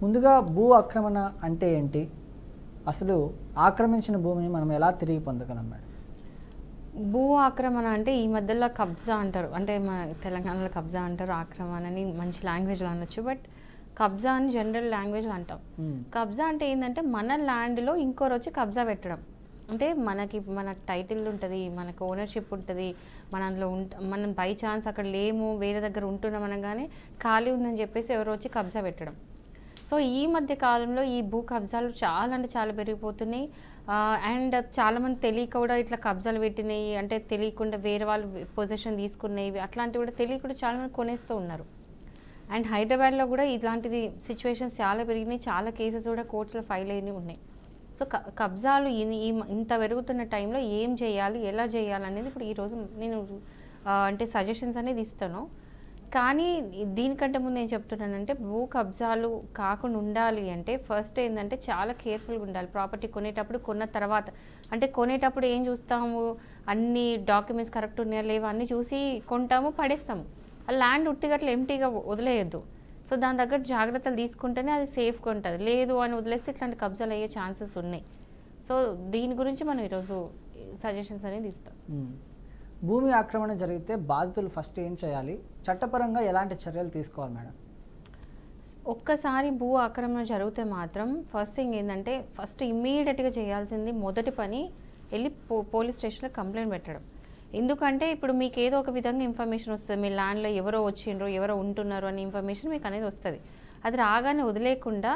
ముందుగా భూ ఆక్రమణ అంటే ఏంటి? అసలు ఆక్రమించిన భూమిని మనం ఎలా తిరిగి పొందగలం మేడం? భూ ఆక్రమణ అంటే ఈ మధ్యలో కబ్జా అంటారు. అంటే మన తెలంగాణలో కబ్జా అంటారు, ఆక్రమణ అని మంచి లాంగ్వేజ్లో అనొచ్చు. బట్ కబ్జా అని జనరల్ లాంగ్వేజ్లో అంటాం. కబ్జా అంటే ఏంటంటే మన ల్యాండ్లో ఇంకోరు వచ్చి కబ్జా పెట్టడం. అంటే మన టైటిల్ ఉంటుంది, మనకు ఓనర్షిప్ ఉంటుంది, మన అందులో మనం బై ఛాన్స్ అక్కడ లేము, వేరే దగ్గర ఉంటున్నాం అనగానే ఖాళీ ఉందని చెప్పేసి ఎవరో వచ్చి కబ్జా పెట్టడం. సో ఈ మధ్య కాలంలో ఈ భూ కబ్జాలు చాలా అంటే చాలా పెరిగిపోతున్నాయి. అండ్ చాలామంది తెలియక కూడా ఇట్లా కబ్జాలు పెట్టినాయి, అంటే తెలియకుండా వేరే వాళ్ళు పొజిషన్ తీసుకునేవి అట్లాంటివి కూడా తెలియకుండా చాలామంది కొనేస్తూ ఉన్నారు. అండ్ హైదరాబాద్లో కూడా ఇట్లాంటిది సిచ్యువేషన్స్ చాలా పెరిగినాయి, చాలా కేసెస్ కూడా కోర్ట్స్లో ఫైల్ అయినవి ఉన్నాయి. సో కబ్జాలు ఇంత పెరుగుతున్న టైంలో ఏం చేయాలి, ఎలా చేయాలి అనేది ఇప్పుడు ఈరోజు నేను అంటే సజెషన్స్ అనేది ఇస్తాను. కానీ దీనికంటే ముందు ఏం చెప్తున్నానంటే భూ కబ్జాలు కాకుండా ఉండాలి అంటే ఫస్ట్ ఏంటంటే చాలా కేర్ఫుల్గా ఉండాలి. ప్రాపర్టీ కొనేటప్పుడు, కొన్న తర్వాత అంటే కొనేటప్పుడు ఏం చూస్తాము, అన్ని డాక్యుమెంట్స్ కరెక్ట్ ఉన్నాయా లేవా అన్నీ చూసి కొంటాము, పడేస్తాము. ఆ ల్యాండ్ ఉట్టిగట్ల ఎంటీగా వదిలేయద్దు. సో దాని దగ్గర జాగ్రత్తలు తీసుకుంటేనే అది సేఫ్గా ఉంటుంది. లేదు అని వదిలేస్తే ఇట్లాంటి కబ్జాలు అయ్యే ఛాన్సెస్ ఉన్నాయి. సో దీని గురించి మనం ఈరోజు సజెషన్స్ అనేది ఇస్తాం. భూమి ఆక్రమణ జరిగితే బాధితులు ఫస్ట్ ఏం చేయాలి, చట్టపరంగా ఎలాంటి చర్యలు తీసుకోవాలి మేడం? ఒక్కసారి భూ ఆక్రమణ జరిగితే మాత్రం ఫస్ట్ థింగ్ ఏంటంటే ఫస్ట్ ఇమ్మీడియట్గా చేయాల్సింది మొదటి పని వెళ్ళి పోలీస్ స్టేషన్లో కంప్లైంట్ పెట్టడం. ఎందుకంటే ఇప్పుడు మీకు ఏదో ఒక విధంగా ఇన్ఫర్మేషన్ వస్తుంది, మీ ల్యాండ్లో ఎవరో వచ్చిండ్రు, ఎవరో ఉంటున్నారు అనే ఇన్ఫర్మేషన్ మీకు అనేది వస్తుంది. అది రాగానే వదిలేకుండా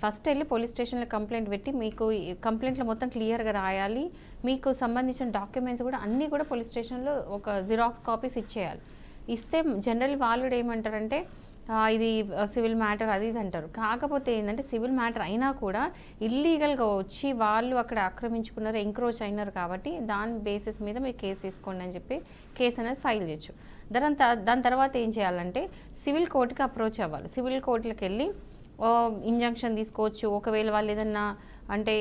ఫస్ట్ వెళ్ళి పోలీస్ స్టేషన్లో కంప్లైంట్ పెట్టి మీకు కంప్లైంట్లో మొత్తం క్లియర్గా రాయాలి. మీకు సంబంధించిన డాక్యుమెంట్స్ కూడా అన్నీ కూడా పోలీస్ స్టేషన్లో ఒక జిరాక్స్ కాపీస్ ఇచ్చేయాలి. ఇస్తే జనరల్ వాళ్ళు కూడా ఏమంటారంటే ఇది సివిల్ మ్యాటర్ అది ఇది అంటారు. కాకపోతే ఏంటంటే సివిల్ మ్యాటర్ అయినా కూడా ఇల్లీగల్గా వచ్చి వాళ్ళు అక్కడ ఆక్రమించుకున్నారు, ఎంక్రోచ్ అయినారు కాబట్టి దాని బేసిస్ మీద మీరు కేసు తీసుకోండి అని చెప్పి కేసు అనేది ఫైల్ చేయొచ్చు. దాని తర్వాత ఏం చేయాలంటే సివిల్ కోర్టుకి అప్రోచ్ అవ్వాలి. సివిల్ కోర్టులకు వెళ్ళి ఇంజంక్షన్ తీసుకోవచ్చు. ఒకవేళ వాళ్ళు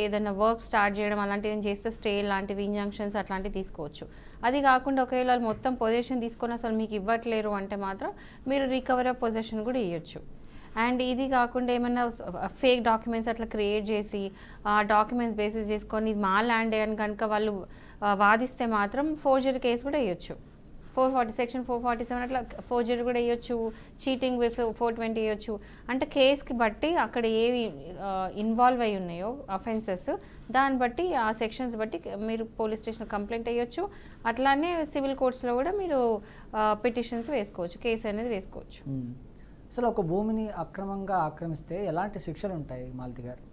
ఏదైనా వర్క్ స్టార్ట్ చేయడం అలాంటివి చేస్తే స్టే లాంటివి ఇంజంక్షన్స్ అట్లాంటివి తీసుకోవచ్చు. అది కాకుండా ఒకవేళ వాళ్ళు మొత్తం పొజిషన్ తీసుకొని అసలు మీకు ఇవ్వట్లేరు అంటే మాత్రం మీరు రికవరీ ఆఫ్ పొజిషన్ కూడా ఇవ్వచ్చు. అండ్ ఇది కాకుండా ఏమైనా ఫేక్ డాక్యుమెంట్స్ అట్లా క్రియేట్ చేసి ఆ డాక్యుమెంట్స్ బేసిస్ చేసుకొని ఇది మా ల్యాండ్ అని కనుక వాళ్ళు వాదిస్తే మాత్రం ఫోర్జరీ కేసు కూడా వేయచ్చు. 440 సెక్షన్ 447 అట్లా ఫోర్జరీ కూడా వేయచ్చు, చీటింగ్ 420 వేయచ్చు. అంటే కేసుకి బట్టి అక్కడ ఏవి ఇన్వాల్వ్ అయి ఉన్నాయో అఫెన్సెస్ దాన్ని బట్టి ఆ సెక్షన్స్ బట్టి మీరు పోలీస్ స్టేషన్ కంప్లైంట్ వేయచ్చు. అట్లానే సివిల్ కోర్ట్స్లో కూడా మీరు పిటిషన్స్ వేసుకోవచ్చు, కేసు అనేది వేసుకోవచ్చు. అసలు ఒక భూమిని అక్రమంగా ఆక్రమిస్తే ఎలాంటి శిక్షలు ఉంటాయి మాలతి గారు?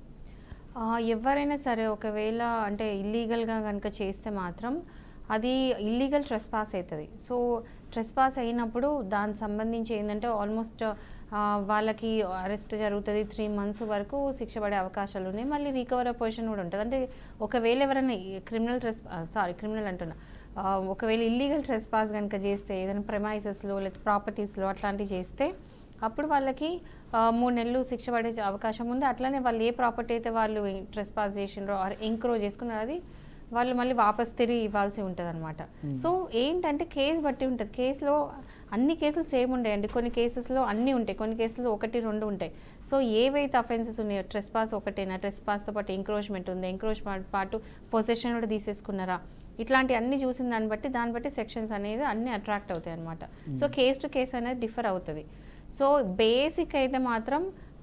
ఎవరైనా సరే ఒకవేళ అంటే ఇల్లీగల్గా కనుక చేస్తే మాత్రం అది ఇల్లీగల్ ట్రెస్పాస్ అవుతుంది. సో ట్రెస్పాస్ అయినప్పుడు దానికి సంబంధించి ఏంటంటే ఆల్మోస్ట్ వాళ్ళకి అరెస్ట్ జరుగుతుంది, 3 months వరకు శిక్ష పడే అవకాశాలు ఉన్నాయి. మళ్ళీ రికవరీ పొజిషన్ కూడా ఉంటుంది. అంటే ఒకవేళ ఎవరైనా క్రిమినల్ అంటున్నా ఒకవేళ ఇల్లీగల్ ట్రెస్పాస్ కనుక చేస్తే ఏదైనా ప్రెమైసెస్లో లేదా ప్రాపర్టీస్లో అట్లాంటివి చేస్తే అప్పుడు వాళ్ళకి 3 నెలలు శిక్ష పడే అవకాశం ఉంది. అట్లనే వాళ్ళు ఏ ప్రాపర్టీ అయితే వాళ్ళు ట్రెస్పాస్ చేసిండ్రో ఎంక్రోచ్ చేసుకున్నారో అది వాళ్ళు మళ్ళీ వాపస్ తిరిగి ఇవ్వాల్సి ఉంటుంది అనమాట. సో ఏంటంటే కేసు బట్టి ఉంటుంది. కేసులో అన్ని కేసులు సేమ్ ఉంటాయండి, కొన్ని కేసెస్లో అన్నీ ఉంటాయి, కొన్ని కేసులో 1-2 ఉంటాయి. సో ఏవైతే అఫెన్సెస్ ఉన్నాయో ట్రెస్పాస్ ఒకటేనా, ట్రెస్పాస్తో పాటు ఎంక్రోచ్మెంట్ ఉంది, ఎంక్రోచ్మెంట్ పాటు పొసెషన్ కూడా తీసేసుకున్నారా, ఇట్లాంటి అన్ని చూసిన దాన్ని బట్టి సెక్షన్స్ అనేది అన్నీ అట్రాక్ట్ అవుతాయి అనమాట. సో కేస్ టు కేసు అనేది డిఫర్ అవుతుంది. సో బేసిక్ అయితే మాత్రం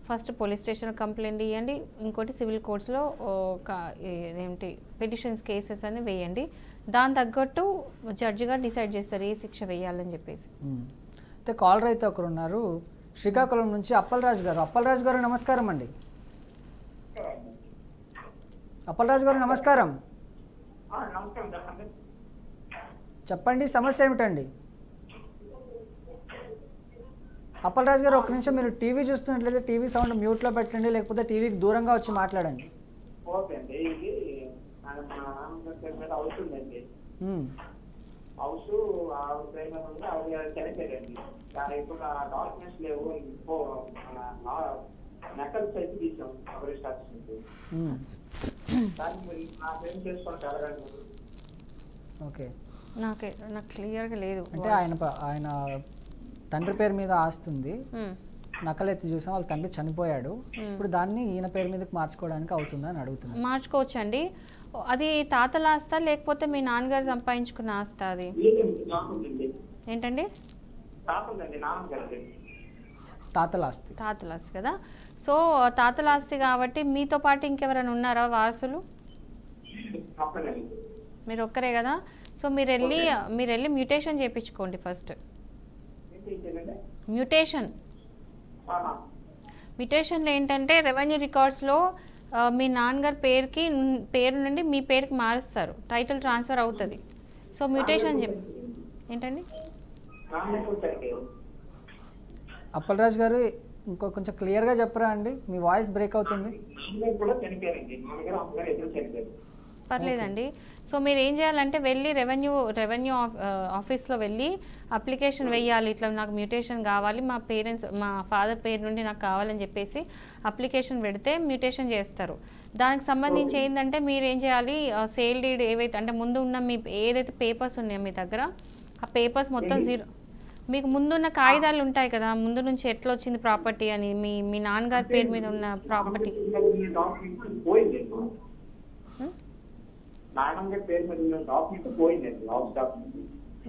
ఫస్ట్ పోలీస్ స్టేషన్ కంప్లైంట్ ఇవ్వండి, ఇంకోటి సివిల్ కోర్ట్స్లో పిటిషన్స్ కేసెస్ అని వేయండి. దాని తగ్గట్టు జడ్జిగా డిసైడ్ చేస్తారు ఏ శిక్ష వేయాలని చెప్పేసి. అయితే కాలర్ అయితే ఒకరు ఉన్నారు శ్రీకాకుళం నుంచి, అప్పలరాజు గారు. అప్పలరాజు గారు నమస్కారం అండి. అప్పలరాజు గారు నమస్కారం. చెప్పండి సమస్య ఏమిటండి? అప్పలరాజు గారు ఒక నిమిషం మీరు టీవీ చూస్తున్నట్లయితే టీవీ సౌండ్ మ్యూట్లో పెట్టండి, లేకపోతే టీవీకి దూరంగా వచ్చి మాట్లాడండి. ఓకే, నాకు క్లియర్గా లేదు. అంటే ఆయన తండ్రి పేరు మీద ఆస్తుంది, నకలెత్తి చూసాం, వాళ్ళ తండ్రి చనిపోయాడు, ఇప్పుడు దాన్ని ఈయన పేరు మీదకి మార్చుకోవడానికి అవుతుందా అని అడుగుతున్నాను. మార్చుకోవచ్చండి. అది తాతల ఆస్తా లేకపోతే మీ నాన్నగారు సంపాదించుకున్న ఆస్తా? అది ఏంటండి? తాతల ఆస్తి. తాతల ఆస్తి కదా. సో తాతల ఆస్తి కాబట్టి మీతో పాటు ఇంకెవరైనా ఉన్నారా వారసులు? మీరు ఒక్కరే కదా. సో మీరు వెళ్ళి మ్యూటేషన్ చేయించుకోండి ఫస్ట్. మ్యూటేషన్లో ఏంటంటే రెవెన్యూ రికార్డ్స్లో మీ నాన్నగారి పేరు నుండి మీ పేరుకి మారుస్తారు, టైటిల్ ట్రాన్స్ఫర్ అవుతుంది. సో మ్యూటేషన్ ఏంటండి? అప్పలరాజు గారు కొంచెం క్లియర్గా చెప్పరా అండి, మీ వాయిస్ బ్రేక్ అవుతుంది. పర్లేదండి. సో మీరు ఏం చేయాలంటే వెళ్ళి రెవెన్యూ ఆఫీస్లో వెళ్ళి అప్లికేషన్ వేయాలి. ఇట్లా నాకు మ్యూటేషన్ కావాలి, మా ఫాదర్ పేరు నుండి నాకు కావాలని చెప్పేసి అప్లికేషన్ పెడితే మ్యూటేషన్ చేస్తారు. దానికి సంబంధించి ఏంటంటే మీరు ఏం చేయాలి, సేల్ డీడ్ ఏవైతే అంటే ముందు ఉన్న మీ ఏదైతే పేపర్స్ ఉన్నాయో మీ దగ్గర, ఆ పేపర్స్ మొత్తం జీరో. మీకు ముందున్న కాగితాలు ఉంటాయి కదా, ముందు నుంచి ఎట్లా వచ్చింది ప్రాపర్టీ అని, మీ నాన్నగారి పేరు మీద ఉన్న ప్రాపర్టీ.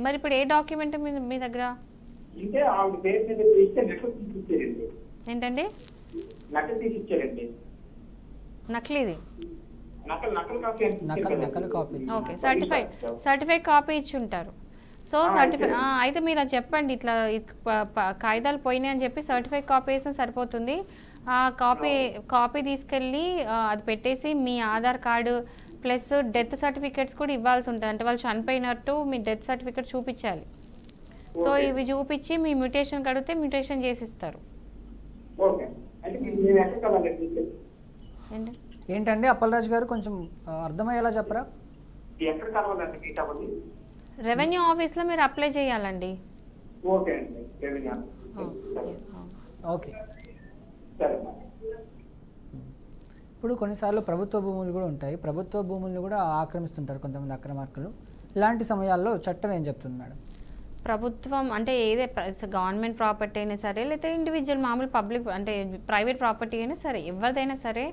మరి ఇప్పుడు ఏ డాక్యుమెంట్ మీ దగ్గర? ఏంటండి? నకిలీది. ఓకే, సర్టిఫైడ్ కాపీ ఇచ్చి ఉంటారు. సో అయితే మీరు అది చెప్పండి, ఇట్లా కాగితాలు పోయినాయి అని చెప్పి సర్టిఫైడ్ కాపీ వేసిన సరిపోతుంది. ఆ కాపీ తీసుకెళ్ళి అది పెట్టేసి మీ Aadhaar card plus death certificates కూడా ఇవ్వాల్సి ఉంటుంది. అంటే వాళ్ళు చనిపోయినట్టు మీ డెత్ సర్టిఫికేట్ చూపించాలి. సో ఇవి చూపించి మీ మ్యూటేషన్ కడిగితే మ్యూటేషన్ చేసిస్తారు. ఏంటండి అప్పలరాజు గారు, కొంచెం అర్థమయ్యేలా చెప్పరా? రెవెన్యూ ఆఫీస్లో మీరు అప్లై చేయాలండి. ఓకే. ఇప్పుడు కొన్నిసార్లు ప్రభుత్వ భూములు కూడా ఉంటాయి, ప్రభుత్వ భూములను కూడా ఆక్రమిస్తుంటారు కొంతమంది అక్రమార్కులు. ఇలాంటి సమయాల్లో చట్టం ఏం చెప్తుంది మేడం? ప్రభుత్వం అంటే గవర్నమెంట్ ప్రాపర్టీ అయినా సరే, లేకపోతే ఇండివిజువల్ మామూలు పబ్లిక్ అంటే ప్రైవేట్ ప్రాపర్టీ అయినా సరే, ఎవరిదైనా సరే,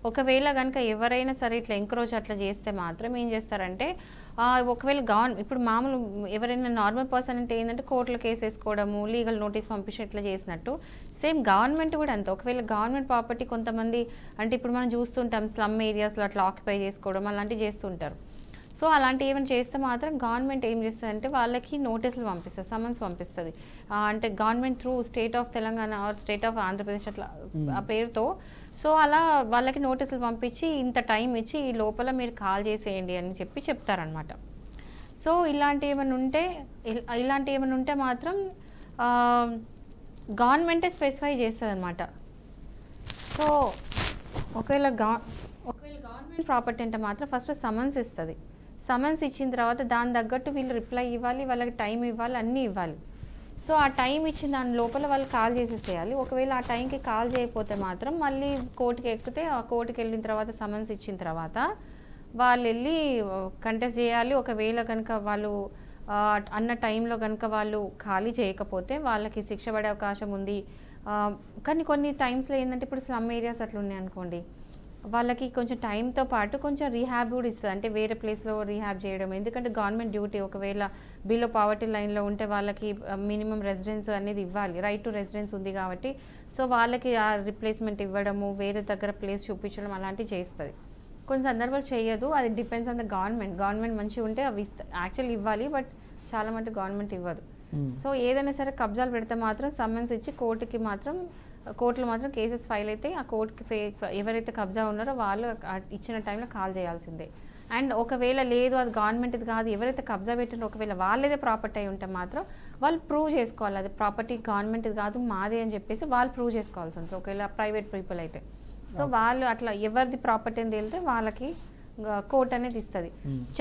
ఒకవేళ కనుక ఎవరైనా సరే ఇట్లా ఎంక్రోచ్ అట్లా చేస్తే మాత్రం ఏం చేస్తారంటే, ఒకవేళ ఇప్పుడు మామూలు ఎవరైనా నార్మల్ పర్సన్ అంటే ఏంటంటే కోర్టులో కేసు వేసుకోవడము, లీగల్ నోటీస్ పంపించి ఇట్లా చేసినట్టు సేమ్ గవర్నమెంట్ కూడా అంతే. ఒకవేళ గవర్నమెంట్ ప్రాపర్టీ కొంతమంది అంటే ఇప్పుడు మనం చూస్తుంటాం స్లమ్ ఏరియాస్లో అట్లా ఆక్యుపై చేసుకోవడం అలాంటివి చేస్తుంటారు. సో అలాంటి ఏమైనా చేస్తే మాత్రం గవర్నమెంట్ ఏం చేస్తుందంటే వాళ్ళకి నోటీసులు పంపిస్తుంది, సమన్స్ పంపిస్తుంది. అంటే government through state of Telangana or state of Andhra Pradesh అట్లా ఆ పేరుతో. సో అలా వాళ్ళకి నోటీసులు పంపించి ఇంత టైం ఇచ్చి ఈ లోపల మీరు కాల్ చేసేయండి అని చెప్తారనమాట. సో ఇలాంటివి ఏమైనా ఉంటే మాత్రం గవర్నమెంటే స్పెసిఫై చేస్తుంది అనమాట. సో ఒకవేళ గవర్నమెంట్ ప్రాపర్టీ అంటే మాత్రం ఫస్ట్ సమన్స్ ఇస్తుంది. సమన్స్ ఇచ్చిన తర్వాత దాని తగ్గట్టు వీళ్ళు రిప్లై ఇవ్వాలి, వాళ్ళకి టైం ఇవ్వాలి, అన్నీ ఇవ్వాలి. సో ఆ టైం ఇచ్చిన దాని లోపల వాళ్ళు కాల్ చేసేసేయాలి. ఒకవేళ ఆ టైంకి కాల్ చేయకపోతే మాత్రం మళ్ళీ కోర్టుకి ఎక్కితే, ఆ కోర్టుకి వెళ్ళిన తర్వాత సమన్స్ ఇచ్చిన తర్వాత వాళ్ళు వెళ్ళి కంటెస్ట్ చేయాలి. ఒకవేళ కనుక వాళ్ళు అన్న టైంలో కనుక వాళ్ళు ఖాళీ చేయకపోతే వాళ్ళకి శిక్ష పడే అవకాశం ఉంది. కానీ కొన్ని టైమ్స్లో ఏంటంటే ఇప్పుడు స్లమ్ ఏరియాస్ అట్లా ఉన్నాయి అనుకోండి, వాళ్ళకి కొంచెం టైంతో పాటు కొంచెం రీహాబ్ కూడా ఇస్తుంది. అంటే వేరే ప్లేస్లో రీహాబ్ చేయడం, ఎందుకంటే గవర్నమెంట్ డ్యూటీ. ఒకవేళ బిలో పావర్టీ లైన్లో ఉంటే వాళ్ళకి మినిమం రెసిడెన్స్ అనేది ఇవ్వాలి, రైట్ టు రెసిడెన్స్ ఉంది కాబట్టి. సో వాళ్ళకి ఆ రిప్లేస్మెంట్ ఇవ్వడము, వేరే దగ్గర ప్లేస్ చూపించడం అలాంటివి చేస్తుంది. కొన్ని సందర్భాలు చేయదు, అది డిపెండ్స్ ఆన్ ద గవర్నమెంట్ మంచిగా ఉంటే అవి యాక్చువల్లీ ఇవ్వాలి, బట్ చాలా మటుకు గవర్నమెంట్ ఇవ్వదు. సో ఏదైనా సరే కబ్జాలు పెడితే మాత్రం సమ్మన్స్ ఇచ్చి కోర్టులో మాత్రం కేసెస్ ఫైల్ అయితే ఆ కోర్టుకి ఎవరైతే కబ్జా ఉన్నారో వాళ్ళు ఇచ్చిన టైంలో కాల్ చేయాల్సిందే. అండ్ ఒకవేళ లేదు అది గవర్నమెంట్ది కాదు, ఎవరైతే కబ్జా పెట్టినారో ఒకవేళ వాళ్ళదే ప్రాపర్టీ అయి ఉంటే మాత్రం వాళ్ళు ప్రూవ్ చేసుకోవాలి, అది ప్రాపర్టీ గవర్నమెంట్ది కాదు మాదే అని చెప్పేసి వాళ్ళు ప్రూవ్ చేసుకోవాల్సి ఉంటుంది. ఒకవేళ ప్రైవేట్ పీపుల్ అయితే. సో వాళ్ళు అట్లా ఎవరిది ప్రాపర్టీ అని తేలితే వాళ్ళకి కోర్ట్ అనేది ఇస్తుంది.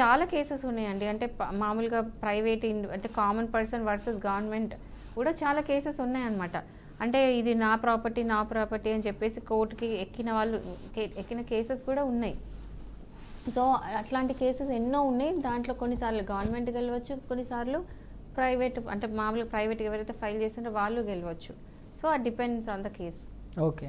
చాలా కేసెస్ ఉన్నాయండి. అంటే మామూలుగా ప్రైవేట్ అంటే కామన్ పర్సన్ వర్సెస్ గవర్నమెంట్ కూడా చాలా కేసెస్ ఉన్నాయన్నమాట. అంటే ఇది నా ప్రాపర్టీ అని చెప్పేసి కోర్టుకి ఎక్కిన కేసెస్ కూడా ఉన్నాయి. సో అట్లాంటి కేసెస్ ఎన్నో ఉన్నాయి. దాంట్లో కొన్నిసార్లు గవర్నమెంట్ గెలవచ్చు, కొన్నిసార్లు ప్రైవేట్ అంటే మామూలుగా ప్రైవేట్ ఎవరైతే ఫైల్ చేసిందో వాళ్ళు గెలవచ్చు. సో అది depends on the case. Okay.